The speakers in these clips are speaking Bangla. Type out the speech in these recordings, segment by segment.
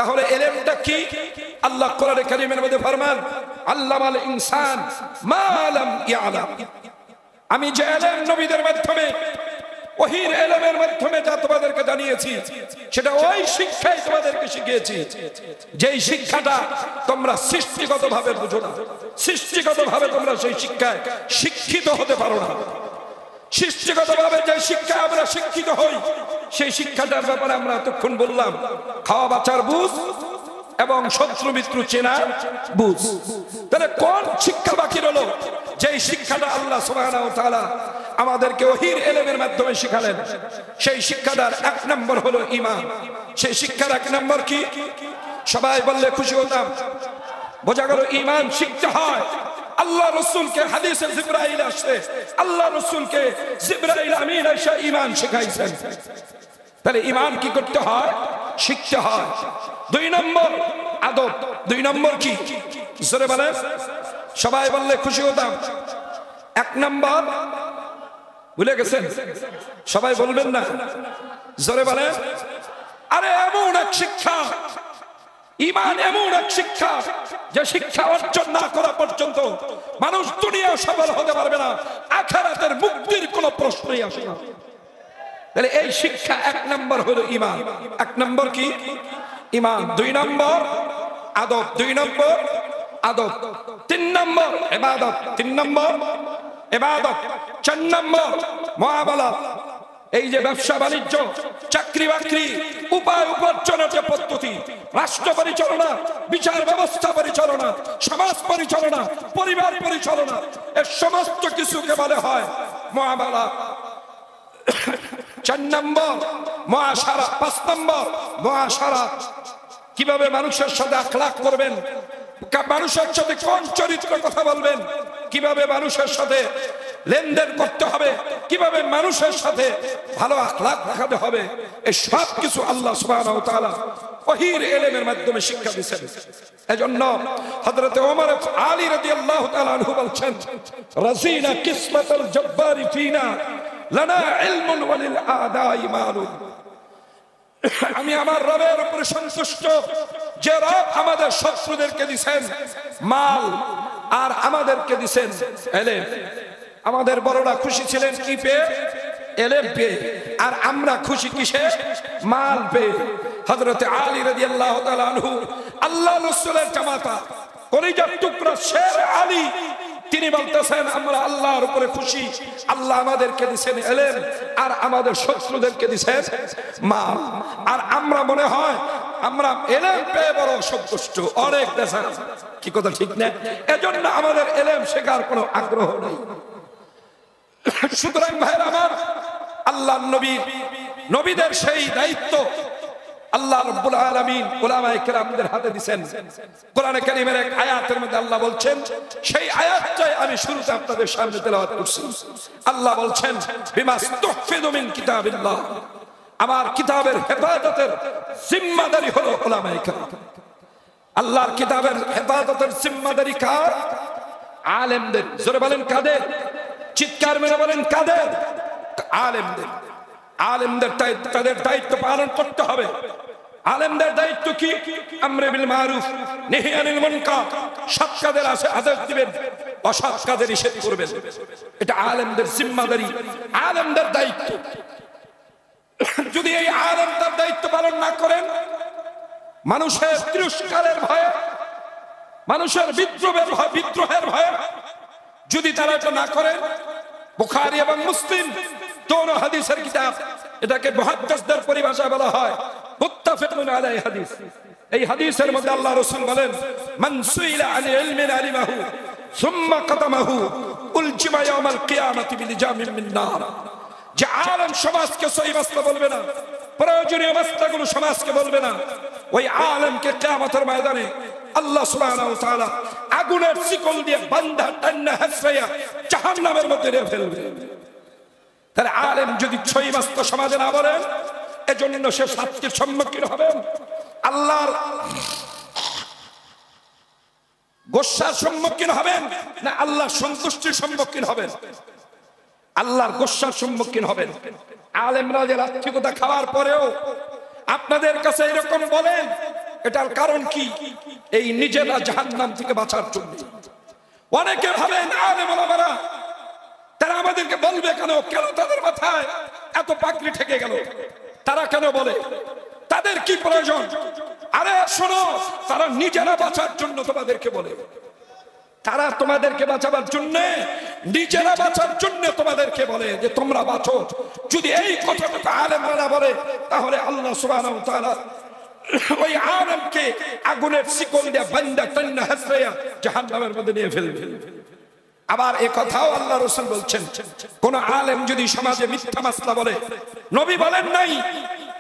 তাহলে ইলমটা কি? আল্লাহ কোরআনে কারীমের মধ্যে ফরমান, আল্লামাল ইনসান মা লাম ইয়ালাম। আমি যে ইলম নবীদের মাধ্যমে, ওহীর ইলমের মাধ্যমে যা তোমাদেরকে জানিয়েছি, সেটা ওই শিক্ষাই তোমাদেরকে শিখিয়েছি, যেই শিক্ষাটা তোমরা সৃষ্টিগতভাবে বুঝো না। সৃষ্টিগতভাবে তোমরা সেই শিক্ষায় শিক্ষিত হতে পারো না। সৃষ্টিগতভাবে যে শিক্ষা আমরা শিক্ষিত হই, সেই শিক্ষাটার ব্যাপারে আমরা এতক্ষণ বললাম, খাওয়া বাঁচার বুঝ এবং শত্রু মিত্র চেনা বুঝ। তাহলে কোন শিক্ষা বাকি রইল? যেই শিক্ষাটা আল্লাহ সুবহানাহু ওয়া তাআলা আমাদেরকে ওহীর ইলমের মাধ্যমে শিখালেন, সেই শিক্ষাটার এক নম্বর হলো ঈমান। সেই শিক্ষার এক নম্বর কি? সবাই বললে খুশি হতাম। বোঝা গেল ঈমান শিখতে হয়। আল্লাহ রাসূলকে হাদিসে জিবরাইল আসছে, আল্লাহ রাসূলকে জিবরাইল আমিন এসে ঈমান শিখাইছেন। তাহলে ঈমান কি করতে হয়? শিখতে হয়। দুই নম্বর আদব। দুই নম্বর কি? জোরে বলেন, সবাই বললে খুশি হতাম। এক নম্বর ভুলে গেছেন? সবাই বলবেন না? জোরে বলেন। আরে এমন এক শিক্ষা, ঈমান এমন এক শিক্ষা, যে শিক্ষা অর্জন না করা পর্যন্ত মানুষ দুনিয়া সফল হতে পারবে না, আখিরাতের মুক্তির কোনো প্রশ্নই আসে না। তাহলে এই শিক্ষা এক নম্বর হলো ঈমান। এক নম্বর কি? ঈমান। দুই নম্বর আদব। দুই নম্বর আদব। তিন নম্বর ইবাদত। তিন নম্বর ইবাদত। চার নম্বর মুআমালাত। এই যে ব্যবসা বাণিজ্য, চাকরি বাকরি, উপায় উপার্জনের যে পদ্ধতি, রাষ্ট্র পরিচালনা, বিচার ব্যবস্থা পরিচালনা, সমাজ পরিচালনা, পরিবার পরিচালনা, এর সমস্ত কিছুকে বলে হয় মুআমালাত। চার নম্বর মুআশারা। পাঁচ নম্বর মুআশারাত। কিভাবে মানুষের সাথে আখলাক করবেন, মানুষের সাথে কোন চরিত্র কথা বলবেন, কিভাবে মানুষের সাথে লেনদেন করতে হবে, কিভাবে মানুষের সাথে ভালো আখলাক দেখাতে হবে, এই সব কিছু আল্লাহ সুবহানাহু ওয়া তাআলা ওহীর ইলমের মাধ্যমে শিক্ষা দিয়েছেন। এজন্য হযরত ওমর আলী রাদিয়াল্লাহু তাআলা আনহু বলছেন, রাজিনা কিসমাতুল জব্বারি ফিনা লানা ইলমুন ওয়ালিল আদাই মালুম। আমি আমার রবের উপরে সন্তুষ্ট, যে রব আমাদের শত্রুদেরকে দিবেন মাল আর আমাদেরকে দিবেন ইলম। আমাদের বড়রা খুশি ছিলেন কি পেয়ে? ইলম পেয়ে। আর আমরা খুশি কিসে? মাল পেয়ে। হযরত আলী রাদিয়াল্লাহু তাআলা আনহু আল্লাহ রাসূলের জামাতা, কলিজার টুকরা শের আলী, তিনি বলতেছেন আমরা আল্লাহর উপরে খুশি, আল্লাহ আমাদেরকে দিবেন ইলম আর আমাদের শত্রুদেরকে দিবেন মাল। আর আমরা মনে হয় আমরা ইলম পেয়ে বড় সন্তুষ্ট, অনেক দেশা। কি কথা ঠিক না? এজন্য আমাদের ইলম শেখার কোনো আগ্রহ নেই। সুতরাং ভাইরা আমার, আল্লাহর নবী, নবীদের সেই দায়িত্ব আল্লাহ রাব্বুল আলামিন উলামায়ে কেরামদের হাতে দিবেন। কোরআনে কারীমের এক আয়াতের মধ্যে আল্লাহ বলছেন, সেই আয়াতটাই আমি শুরুতে আপনাদের সামনে তেলাওয়াত করছি। আল্লাহ বলছেন, বিমাস্তুহফিযু মিন কিতাবিল্লাহ, আমার কিতাবের হেফাজতের জিম্মাদারি হলো উলামায়ে কেরাম। আল্লাহর কিতাবের হেফাজতের জিম্মাদারি কার? আলেমদের। জোরে বলেন কাদের? চিৎকার মেরে বলেন কাদের? আলেমদের। আলেমদের তাদের দায়িত্ব পালন করতে হবে। আলেমদের দায়িত্ব কি? আমরে বিল মারুফ নাহি আনিল মুনকার, সৎ কাজের আদেশ দিবেন, অসৎ কাজের নিষেধ করবেন। এটা আলেমদের জিম্মাদারি, আলেমদের দায়িত্ব। যদি এই আলেম তার দায়িত্ব পালন না করেন, মানুষের তিরস্কারের ভয়ে, মানুষের বিদ্রোহের ভয়ে যদি তারা এটা না করেন, বুখারী এবং মুসলিম দোনো হাদিসের কিতাব, এটাকে মুহাদ্দিসদের পরিভাষায় বলা হয় মুত্তাফিকুন আলাইহি হাদিস। এই হাদিসের মধ্যে আল্লাহ রাসূল বলেন, মান সুইলা আন ইলমিন আলিমাহু সুম্মা কাতামাহু উলজিমা ইয়াউমাল কিয়ামাতি বিলিজামিন মিন নার। যে আলেম সমাজকে সহিহ মাসলা বলবে না, প্রয়োজনীয় মাসলাগুলো সমাজকে বলবে না, ওই আলেমকে কিয়ামতের ময়দানে আল্লাহ সুবহানাহু ওয়া তাআলা আগুনের শিকল দিয়ে বাঁধা টান্না হাসরাইয়া জাহান্নামের মধ্যে রেখে ফেলবে। তাহলে আলেম যদি সহিহ মাসলা সমাজে না বলেন, এজন্য সে শাস্তির সম্মুখীন হবেন, আল্লাহর গোসার সম্মুখীন হবেন, না আল্লাহর সন্তুষ্টির সম্মুখীন হবেন? আল্লাহর গোসার সম্মুখীন হবেন। আলেমরা যে লাঠিগোতা খাওয়ার পরেও আপনাদের কাছে এরকম বলেন এটার কারণ কি? এই নিজেরা জাহান্নাম থেকে বাঁচার জন্য। অনেকে ভাবেন আলেম ওলামারা তারা আমাদেরকে বলবে কেন, কেন তাদের মাথায় এত পাগড়ি ঠেকে গেল, তারা কেন বলে, তাদের কি প্রয়োজন? আরে শোনো, তারা নিজেরা বাঁচার জন্য তোমাদেরকে বলে, তারা তোমাদেরকে বাঁচাবার জন্য, নিজেরা বাঁচার জন্য তোমাদেরকে বলে যে তোমরা বাঁচো। যদি এই কথাটা আলেমরা বলে তাহলে আল্লাহ সুবহানাহু ওয়া তাআলা ওই আলেমকে আগুনের শিকল দিয়ে বান্দা টান্না হাসরায়া জাহান্নামের মধ্যে নিয়ে ফেলবে। আবার এই কথাও আল্লাহ রাসূল বলছেন, কোন আলেম যদি সমাজে মিথ্যা মাসলা বলে, নবী বলেন নাই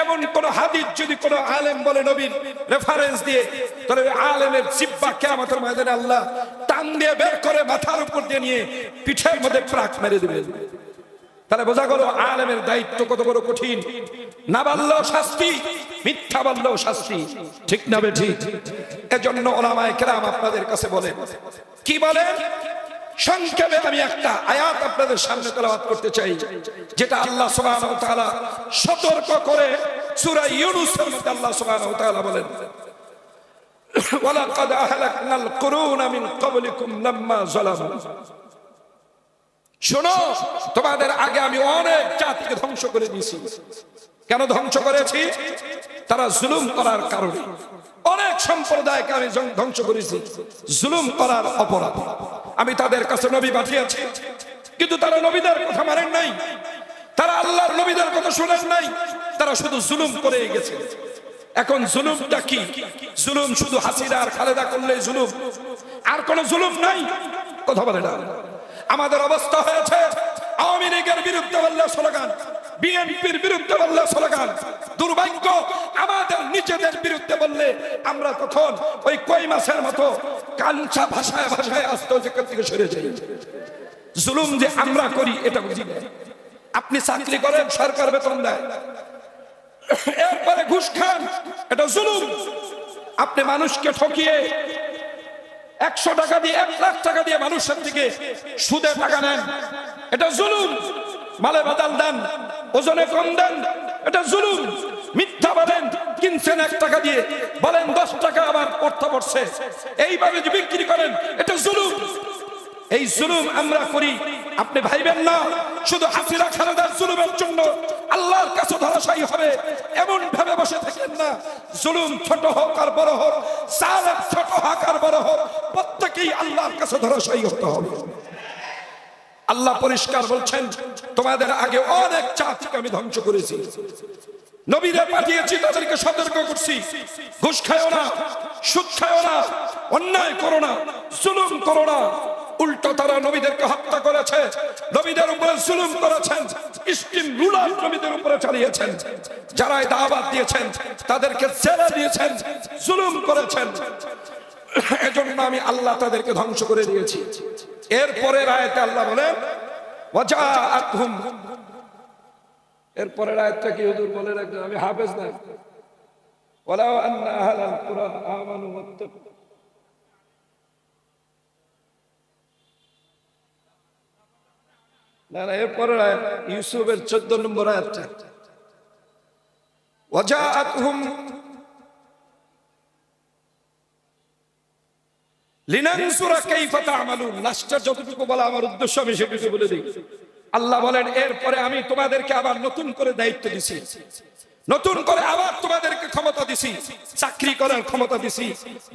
এমন কোন হাদিস যদি কোন আলেম বলে নবীর রেফারেন্স দিয়ে, তাহলে আলেমের জিহ্বা কিয়ামতের ময়দানে আল্লাহ টান দিয়ে বের করে মাথার উপর দিয়ে নিয়ে পিঠের মধ্যে প্রাক মেরে দিবেন। তাহলে বোঝা গেল আলেমের দায়িত্ব কত বড় কঠিন। না বললেও শাস্তি, মিথ্যা বললেও শাস্তি, ঠিক না বে ঠিক? এজন্য উলামায়ে কেরাম আপনাদের কাছে বলেন, কি বলেন? সংক্ষেপে আমি একটা আয়াত আপনাদের সামনে তেলাওয়াত করতে চাই, যেটা আল্লাহ সুবহানাহু ওয়া তাআলা সতর্ক করে সূরা ইউনূসের মধ্যে আল্লাহ সুবহানাহু ওয়া তাআলা বলেন, ওয়ালাকাদ আহলাকনাল কুরুনা মিন ক্বাবলিকুম লাম্মা যালামু। শোনো, তোমাদের আগে আমি অনেক জাতিকে ধ্বংস করে দিয়েছি। কেন ধ্বংস করেছি? তারা জুলুম করার কারণে। অনেক সম্প্রদায়কে আমি ধ্বংস করেছি জুলুম করার অপরাধে। আমি তাদের কাছে নবী পাঠিয়েছি, কিন্তু তারা নবীদের কথা মানেন নাই, তারা আল্লাহর নবীদের কথা শুনেন নাই, তারা শুধু জুলুম করে গেছে। এখন জুলুমটা কি? জুলুম শুধু হাসিনা আর খালেদা করলেই জুলুম, আর কোন জুলুম নাই? কথা বলে না। আমাদের অবস্থা হয়েছে আওয়ামী লীগের বিরুদ্ধে বললে স্লোগান, বিএনপির বিরুদ্ধে বললে স্লোগান। দুর্ভাগ্য, আমাদের নিজেদের বিরুদ্ধে বললে আমরা তখন ওই কই মাছের মতো কাঞ্চা ভাষায় ভাষায় আস্তে আস্তে থেকে সরে যাই। জুলুম যে আমরা করি এটা বুঝি না। আপনি চাকরি করেন, সরকার বেতন দেয়, এরপরে ঘুষ খান, এটা জুলুম। আপনি মানুষকে ঠকিয়ে 100 টাকা দিয়ে 1 লাখ টাকা দিয়ে মানুষের থেকে সুদে টাকা নেন, এটা জুলুম। মালে বাদাল দেন, ওজনে কম দেন, এটা জুলুম। মিথ্যা বলেন, কিনছেন 1 টাকা দিয়ে, বলেন 10 টাকা আবার অর্থ পড়ছে, এইভাবে যে বিক্রি করেন, এটা জুলুম। এই জুলুম আমরা করি। আপনি ভাইবেন না শুধু হাসিনা খালেদার জুলুমের জন্য আল্লাহর কাছে ধরাশায়ী হবে, এমন ভাবে বসে থাকেন না। জুলুম ছোট হোক আর বড় হোক, জালেম ছোট হোক আর বড় হোক, প্রত্যেকেই আল্লাহর কাছে ধরাশায়ী হতে হবে। আল্লাহ পরিষ্কার বলছেন, তোমাদের আগে অনেক জাতিকে আমি ধ্বংস করেছি, নবীদের পাঠিয়েছি, তাদেরকে সতর্ক করছি, ঘুষ খায়ও না, সুদ খায়ও না, অন্যায় করো না, জুলুম করো না। উল্টো তারা নবীদেরকে হত্যা করেছে, নবীদের উপরে জুলুম করেছেন, স্টিম রুলার নবীদের উপরে চালিয়েছেন, যারা দাওয়াত দিয়েছেন তাদেরকে জেলে দিয়েছেন, জুলুম করেছেন। এজন্য আমি আল্লাহ তাদেরকে ধ্বংস করে দিয়েছি। এরপরের আয়াতে আল্লাহ বলেন, ওয়াজাআতহুম, এরপরের আয়াতটা কি হুজুর বলে রাখবেন, আমি হাফেজ না। ওয়ালাউ আন্না আহলাল কুরা আমানু ওয়াত্তাকু, না না, এরপরের আয়াত ইউসুফের 14 নম্বর আয়াতটা, ওয়াজাআতহুম লিনানসুরা কাইফা তা'মালুন। লাস্টের যতটুকু বলা আমার উদ্দেশ্য আমি সেটুকু বলে দিই। আল্লাহ বলেন, এরপরে আমি তোমাদেরকে আবার নতুন করে দায়িত্ব দিছি, নতুন করে আবার তোমাদেরকে ক্ষমতা দিছি, চাকরি করার ক্ষমতা দিছি,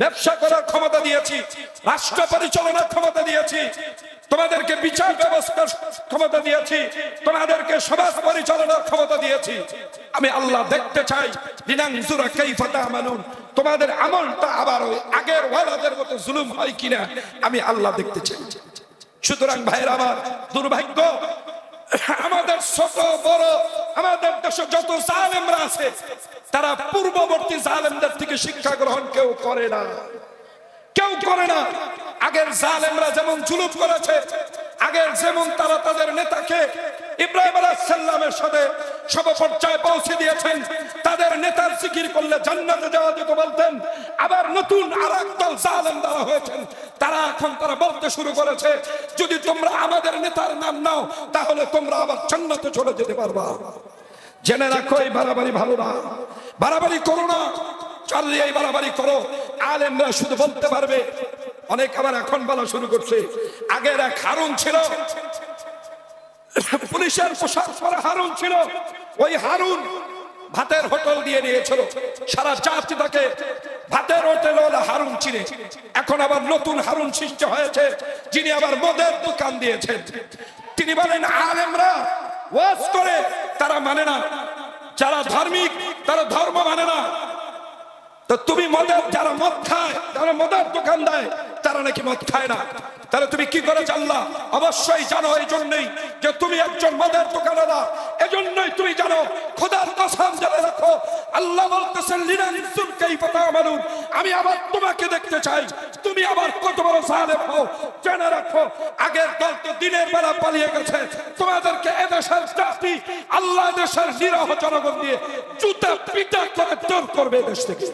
ব্যবসা করার ক্ষমতা দিয়েছি, রাষ্ট্র পরিচালনার ক্ষমতা দিয়েছি, তোমাদেরকে বিচার ব্যবস্থার ক্ষমতা দিয়েছি, তোমাদেরকে সমাজ পরিচালনার ক্ষমতা দিয়েছি। আমি আল্লাহ দেখতে চাই লিনানজুরা কাইফা তা'মালুন, তোমাদের আমলটা আবার ওই আগের ওয়ালাদের মতো জুলুম হয় কিনা আমি আল্লাহ দেখতে চাই। সুতরাং ভাইরা আমার, দুর্ভাগ্য আমাদের ছোট বড় আমাদের দেশে যত জালেমরা আছে, তারা পূর্ববর্তী জালেমদের থেকে শিক্ষা গ্রহণ কেউ করে না, কেউ করে না। আগের জালেমরা যেমন জুলুম করেছে, আগের যেমন তারা তাদের নেতাকে ইব্রাহিম আলাইহিস সালামের সাথে সমপর্যায়ে পৌঁছে দিয়েছেন, তাদের নেতার জিকির করলে জান্নাতে যাওয়া যেত বলতেন। আবার নতুন আরেক দল জালেম দ্বারা হয়েছেন, তারা এখন তারা বলতে শুরু করেছে, যদি তোমরা আমাদের নেতার নাম নাও তাহলে তোমরা আবার জান্নাতে চলে যেতে পারবা। জেনে রাখো, এই বাড়াবাড়ি ভালো না, বাড়াবাড়ি করো না। চালিয়ে বাড়াবাড়ি করো, আলেমরা শুধু বলতে পারবে। অনেক আবার এখন বলা শুরু করছে, আগের এক হারুন ছিল, পুলিশের পোশাক পরা হারুন ছিল, ওই হারুন ভাতের হোটেল দিয়ে নিয়েছিল, সারা জাতি তাকে ভাতের হোটেল ওলা হারুন চিনে। এখন আবার নতুন হারুন সৃষ্টি হয়েছে, যিনি আবার মদের দোকান দিয়েছেন। তিনি বলেন আলেমরা ওয়াজ করে তারা মানে না, যারা ধার্মিক তারা ধর্ম মানে না। তো তুমি মদের, যারা মদ খায়, যারা মদের দোকান দেয়, তারা নাকি মদ খায় না, তাহলে তুমি কি করে জানলা? অবশ্যই জানো, এই জন্যই যে তুমি একজন মদের দোকানদার, এজন্যই তুমি জানো। খোদার কসম জেনে রাখো, আল্লাহ বলতেছেন লিনানজুর কাইফা তা'মালুন, আমি আবার তোমাকে দেখতে চাই তুমি আবার কত বড় জালেম হও। জেনে রাখো, আগের দল তো দিনের বেলা পালিয়ে গেছে, তোমাদেরকে এদেশের জাতি আল্লাহ দেশের নিরহ জনগণ দিয়ে জুতা পিটা করে দূর করবে দেশ থেকে।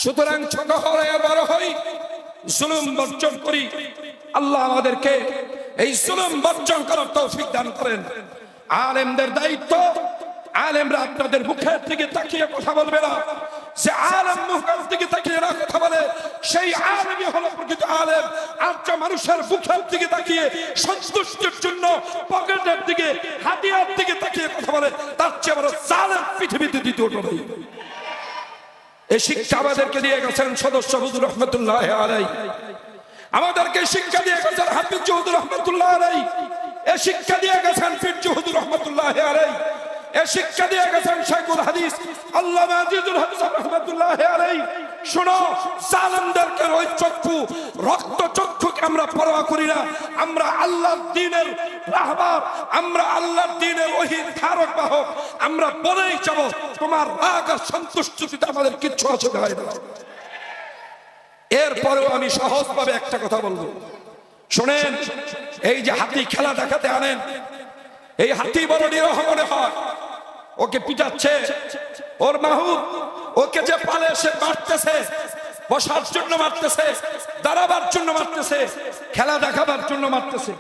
সুতরাং ছোট হলে বড় হই, জুলুম বর্জন করি। আল্লাহ আমাদেরকে এই জুলুম বর্জন করার তৌফিক দান করেন। আলেমদের দায়িত্ব, আলেমরা আপনাদের মুখের দিকে তাকিয়ে কথা বলবে না। যে আলেম মুখের দিকে তাকিয়ে না কথা বলে, সেই আলেমই হলো প্রকৃত আলেম। আর যে মানুষের মুখের দিকে তাকিয়ে সন্তুষ্টির জন্য পকেটের দিকে, হাতিয়ার দিকে তাকিয়ে কথা বলে, তার চেয়ে বড় জালেম পৃথিবীতে দ্বিতীয়টা নেই। এই শিক্ষা আমাদেরকে দিয়ে গেছেন সদস্য হুজুর রহমতুল্লাহ আলাইহি, আমাদেরকে শিক্ষা দিয়ে গেছেন হাফিজ হুজুর রহমতুল্লাহ আলাইহি, এই শিক্ষা দিয়ে গেছেন পীর হুজুর রহমতুল্লাহ আলাইহি, এই শিক্ষা দিয়ে গেছেন শাইখুল হাদিস আল্লামা আজিজুল হাসান রহমতুল্লাহ আলাইহি। শোনো, জালেমদেরকে ওই চক্ষু, রক্ত চক্ষুকে আমরা পরোয়া করি না। আমরা আল্লাহর দ্বীনের রাহবার, আমরা আল্লাহর দ্বীনের ওহীর ধারক বাহক। আমরা বলেই যাব, তোমার রাগ আর সন্তুষ্টিতে আমাদের কিচ্ছু অসুবিধা হয় না। এরপরেও আমি সহজভাবে একটা কথা বলবো, শোনেন। এই যে হাতি খেলা দেখাতে আনেন, এই হাতি বড় নিরহ মনে হয়, ওকে পিটাচ্ছে, ওর মাহুদ ওকে যে পালে সে মারতেছে, বসার জন্য মারতেছে, দাঁড়াবার জন্য মারতেছে, খেলা দেখাবার জন্য মারতেছে,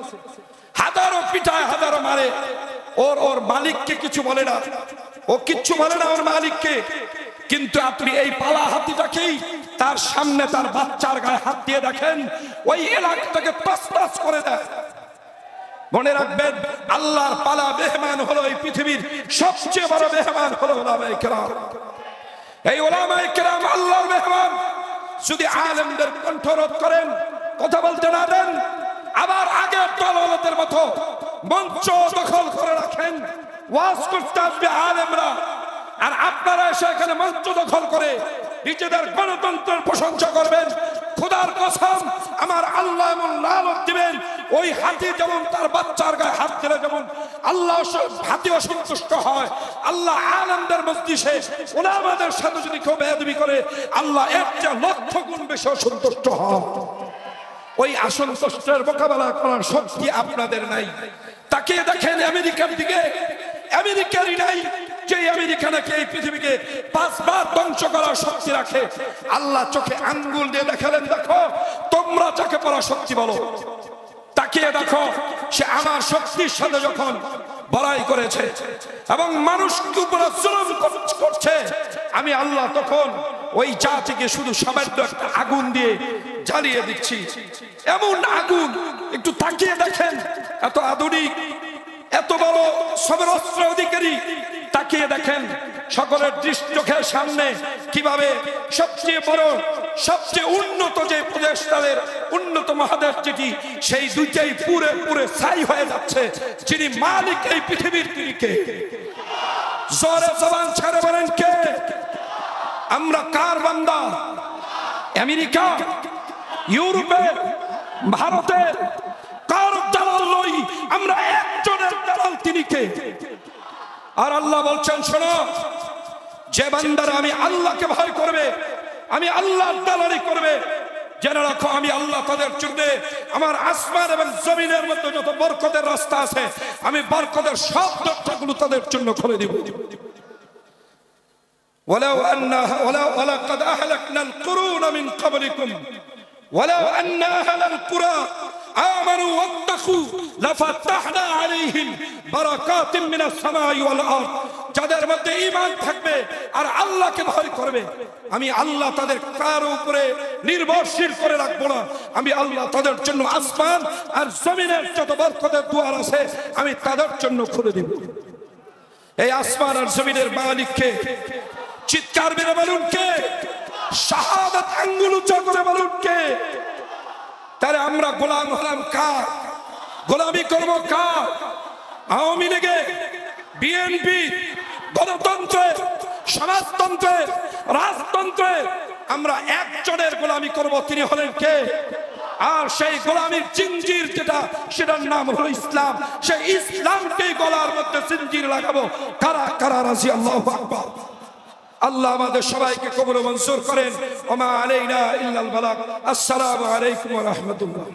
হাজারো পিটায়, হাজারো মারে। ওর মালিককে কিছু বলে না, ও কিচ্ছু বলে না ওর মালিককে। কিন্তু আপনি এই পালা হাতিটাকেই তার সামনে তার বাচ্চার গায়ে হাত দিয়ে দেখেন, ওই এলাকাটাকে তছনছ করে দেয়। মনে রাখবেন, আল্লাহর পালা মেহমান হলো এই পৃথিবীর সবচেয়ে বড় মেহমান হলো উলামায়ে কেরাম। এই উলামায়ে কেরাম আল্লাহর মেহমান। যদি আলেমদের কণ্ঠরোধ করেন, কথা বলতে না দেন, আবার আগের দলদের মতো মঞ্চ দখল করে রাখেন, ওয়াজ করতে আসবে আলেমরা, আর আপনারা এসে এখানে মঞ্চ দখল করে নিজেদের গণতন্ত্রের প্রশংসা করবেন, খোদার কসম আমার আল্লাহ এমন লানত দিবেন, ওই হাতি যেমন তার বাচ্চার গায়ে হাত দিলে যেমন আল্লাহ হাতি অসন্তুষ্ট হয়, আল্লাহ আলেমদের মজলিসে উলামাদের সাথে যদি কেউ বেয়াদবি করে, আল্লাহ এর চেয়ে লক্ষ গুণ বেশি অসন্তুষ্ট হয়। ওই অসন্তুষ্টের মোকাবেলা করার শক্তি আপনাদের নাই। তাকিয়ে দেখেন আমেরিকার দিকে, আমেরিকারই নাই যে আমেরিকা নাকি এই পৃথিবীকে 5 বার ধ্বংস করার শক্তি রাখে। আল্লাহ চোখে আঙ্গুল দিয়ে দেখালেন, দেখো তোমরা যাকে পরাশক্তি বলো, তাকিয়ে দেখো সে আমার শক্তির সাথে যখন বড়াই করেছে এবং মানুষকে উপরে জুলুম করছে, আমি আল্লাহ তখন ওই জাতিকে শুধু সামান্য একটা আগুন দিয়ে জ্বালিয়ে দিচ্ছি। এমন আগুন, একটু তাকিয়ে দেখেন, এত আধুনিক, এত বড় সমরাস্ত্র অধিকারী, তাকিয়ে দেখেন সকলের দৃষ্টি চোখের সামনে কিভাবে সবচেয়ে বড়, সবচেয়ে উন্নত যে প্রদেশ, তাদের উন্নত মহাদেশ যেটি, সেই দুইটাই পুরে পুরে ছাই হয়ে যাচ্ছে। যিনি মালিক এই পৃথিবীর, তিনি কে? জোরে জবান ছেড়ে বলেন কে? আমরা কার বান্দা? আমেরিকা, ইউরোপের, ভারতের কার দালাল নই, আমরা একজনের দালাল, তিনি কে? আর আল্লাহ বলছেন, শোনো, যে বান্দারা আমি আল্লাহকে ভয় করবে, আমি আল্লাহর দালালি করবে, জেনে রাখো আমি আল্লাহ তাদের জন্য আমার আসমান এবং জমিনের মধ্যে যত বরকতের রাস্তা আছে, আমি বরকতের সব দরজাগুলো তাদের জন্য খুলে দিব। ولقد أهلكنا القرون من قبلكم ولو أن أهل القرى আমানু ওয়াত্তাকু লাফাতাহনা আলাইহিম বারাকাতিম মিনাস সামাই ওয়াল আরদ, যাদের মধ্যে ঈমান থাকবে আর আল্লাহকে ভয় করবে, আমি আল্লাহ তাদের কারো উপরে নির্ভরশীল করে রাখবো না। আমি আল্লাহ তাদের জন্য আসমান আর জমিনের যত বরকতের দুয়ার আছে আমি তাদের জন্য খুলে দেব। এই আসমান আর জমিনের মালিক কে? চিৎকার মেরে বলুন কে? শাহাদাত আঙ্গুল উঁচু করে বলুন কে? তাহলে আমরা গোলাম হলাম কার? গোলামি করব কার? আওয়ামী লীগে, বিএনপি, গণতন্ত্রে, সমাজতন্ত্রে, রাজতন্ত্রে আমরা একজনের গোলামি করব, তিনি হলেন কে? আর সেই গোলামির জিঞ্জির যেটা, সেটার নাম হলো ইসলাম। সেই ইসলামকেই গলার মধ্যে জিঞ্জির লাগাবো। কারা কারা রাজি? আল্লাহু আকবার। আল্লাহ আমাদের সবাইকে কবুল ও মঞ্জুর করেন। ওমা আলাইনা ইল্লাল বালাগ। আসসালামু আলাইকুম ওয়া রাহমাতুল্লাহ।